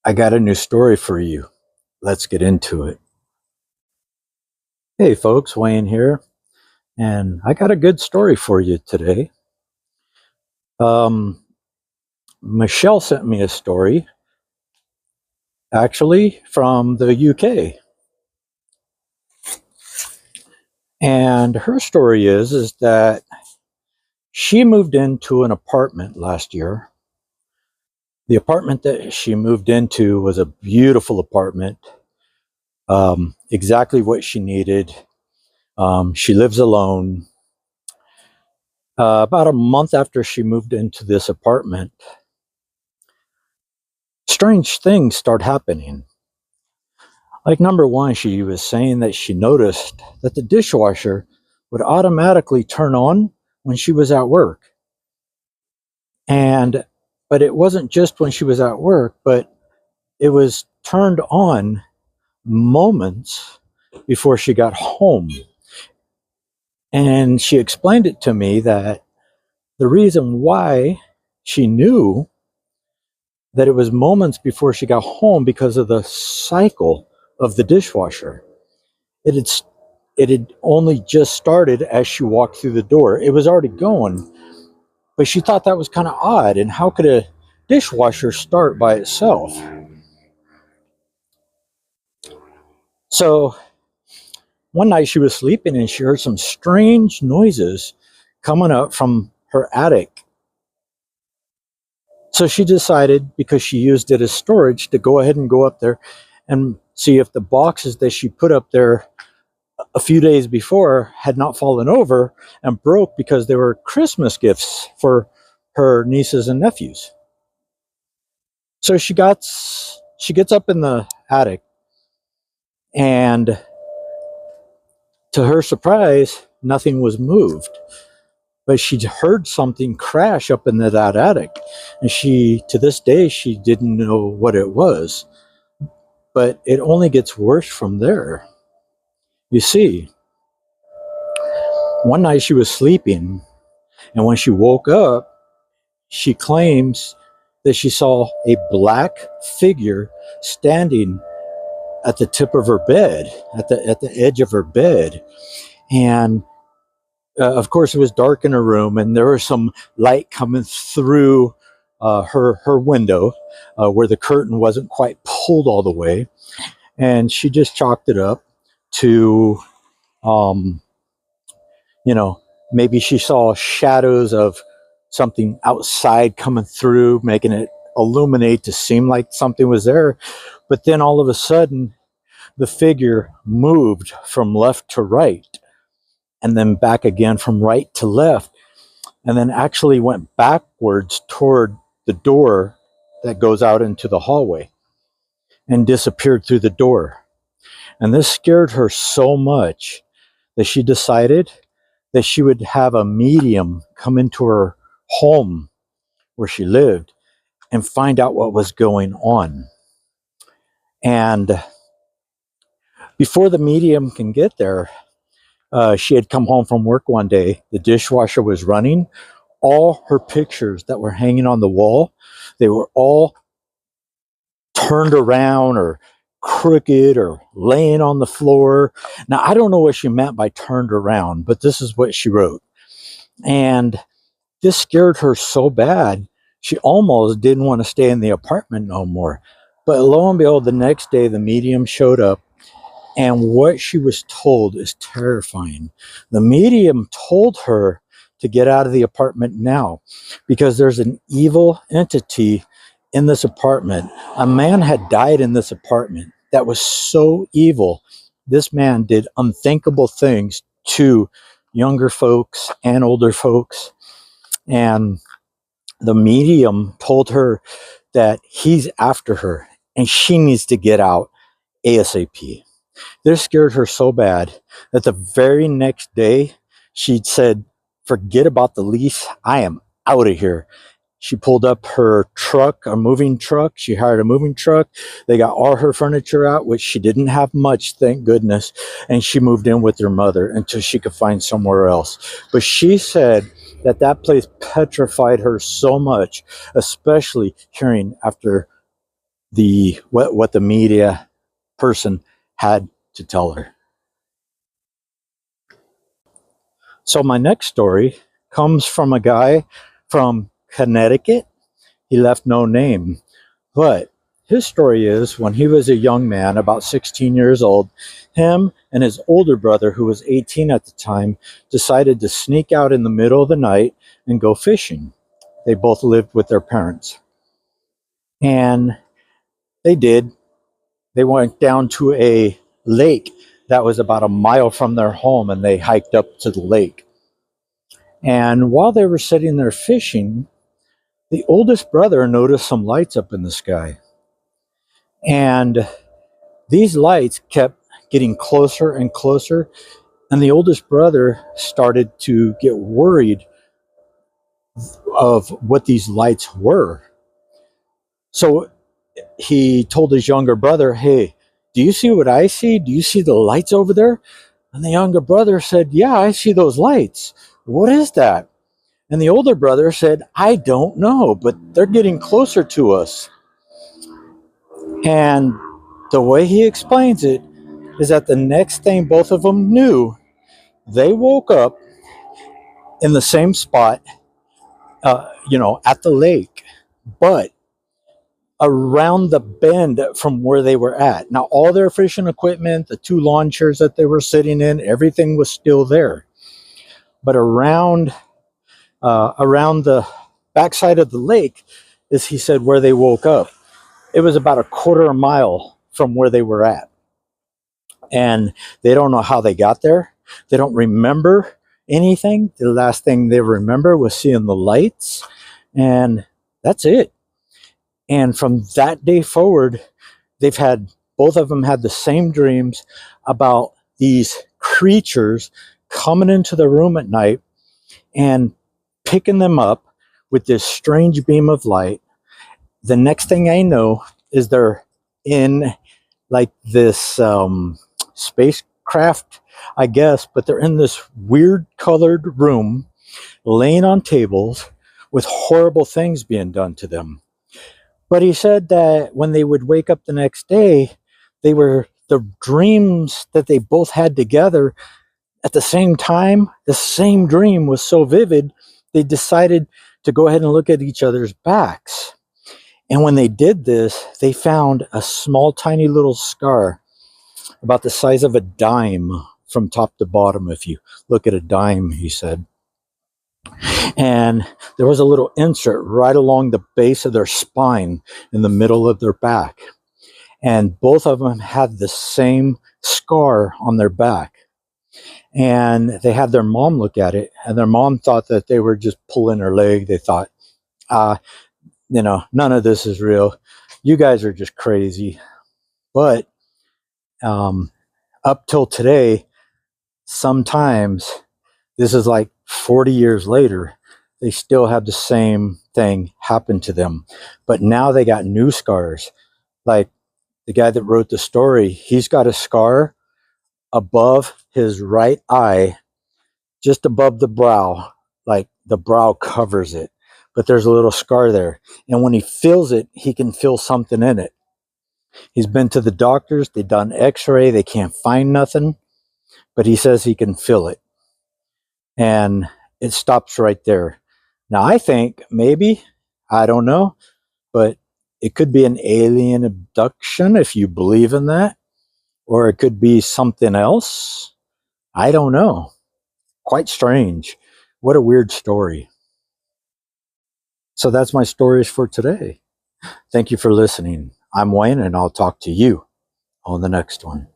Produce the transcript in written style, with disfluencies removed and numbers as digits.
I got a new story for you. Let's get into it. Hey folks, Wayne here, and I got a good story for you today. Um, Michelle sent me a story, actually from the UK, and her story is that she moved into an apartment last year. The apartment that she moved into was a beautiful apartment, exactly what she needed. She lives alone. About a month after she moved into this apartment, strange things start happening. Like, number one, she was saying that she noticed that the dishwasher would automatically turn on when she was at work. And, but it wasn't just when she was at work, but it was turned on moments before she got home. And she explained it to me that the reason why she knew that it was moments before she got home because of the cycle of the dishwasher. It had it had only just started as she walked through the door. It was already going, but she thought that was kind of odd. And how could a dishwasher start by itself? So one night she was sleeping and she heard some strange noises coming up from her attic. So she decided, because she used it as storage, to go ahead and go up there and see if the boxes that she put up there a few days before had not fallen over and broke because they were Christmas gifts for her nieces and nephews. So she gets up in the attic, and to her surprise, nothing was moved. But she heard something crash up in that attic, and to this day, she didn't know what it was. But it only gets worse from there. You see, one night she was sleeping, and when she woke up, she claims that she saw a black figure standing at the tip of her bed, at the edge of her bed. And of course, it was dark in her room, and there was some light coming through her window where the curtain wasn't quite pulled all the way. And she just chalked it up to, um, you know, maybe she saw shadows of something outside coming through, making it illuminate to seem like something was there. But then all of a sudden, the figure moved from left to right, and then back again from right to left, and then actually went backwards toward the door that goes out into the hallway and disappeared through the door. And this scared her so much that she decided that she would have a medium come into her home where she lived and find out what was going on. And before the medium can get there, she had come home from work one day. The dishwasher was running. All her pictures that were hanging on the wall, they were all turned around or crooked or laying on the floor. Now, I don't know what she meant by turned around, but this is what she wrote. And this scared her so bad, she almost didn't want to stay in the apartment no more. But lo and behold, the next day, the medium showed up. And what she was told is terrifying. The medium told her to get out of the apartment now because there's an evil entity in this apartment. A man had died in this apartment that was so evil. This man did unthinkable things to younger folks and older folks. And the medium told her that he's after her and she needs to get out ASAP. This scared her so bad that the very next day she said, "Forget about the lease. I am out of here." She pulled up her truck, a moving truck. She hired a moving truck. They got all her furniture out, which she didn't have much, thank goodness. And she moved in with her mother until she could find somewhere else. But she said that place petrified her so much, especially hearing after what the media person had to tell her. So my next story comes from a guy from Connecticut. He left no name, but his story is when he was a young man, about 16 years old, him and his older brother, who was 18 at the time, decided to sneak out in the middle of the night and go fishing. They both lived with their parents. And they did. They went down to a lake that was about a mile from their home, and they hiked up to the lake. And while they were sitting there fishing, the oldest brother noticed some lights up in the sky. And these lights kept getting closer and closer, and the oldest brother started to get worried of what these lights were. So he told his younger brother, "Hey, do you see what I see? Do you see the lights over there?" And the younger brother said, "Yeah, I see those lights. What is that?" And the older brother said, "I don't know, but they're getting closer to us." And the way he explains it is that the next thing both of them knew, they woke up in the same spot, at the lake, but around the bend from where they were at. Now, all their fishing equipment, the two lawn chairs that they were sitting in, everything was still there. But around the backside of the lake is, he said, where they woke up. It was about a quarter of a mile from where they were at. And they don't know how they got there. They don't remember anything. The last thing they remember was seeing the lights, and that's it. And from that day forward, both of them had the same dreams about these creatures coming into the room at night and picking them up with this strange beam of light. The next thing I know is they're in like this spacecraft, I guess, but they're in this weird colored room, laying on tables with horrible things being done to them. But he said that when they would wake up the next day, the dreams that they both had together at the same time. The same dream was so vivid, they decided to go ahead and look at each other's backs. And when they did this, they found a small, tiny little scar about the size of a dime from top to bottom, if you look at a dime, he said. And there was a little insert right along the base of their spine in the middle of their back. And both of them had the same scar on their back. And they had their mom look at it, and their mom thought that they were just pulling her leg. They thought, none of this is real. You guys are just crazy. But up till today, sometimes, this is like 40 years later, they still have the same thing happen to them. But now they got new scars. Like the guy that wrote the story, he's got a scar above his right eye, just above the brow. Like the brow covers it, but there's a little scar there. And when he feels it, he can feel something in it. He's been to the doctors, they've done x-ray, they can't find nothing, but he says he can feel it. And it stops right there. Now, I think maybe, I don't know, but it could be an alien abduction if you believe in that, or it could be something else. I don't know. Quite strange. What a weird story. So that's my stories for today. Thank you for listening. I'm Wayne, and I'll talk to you on the next one.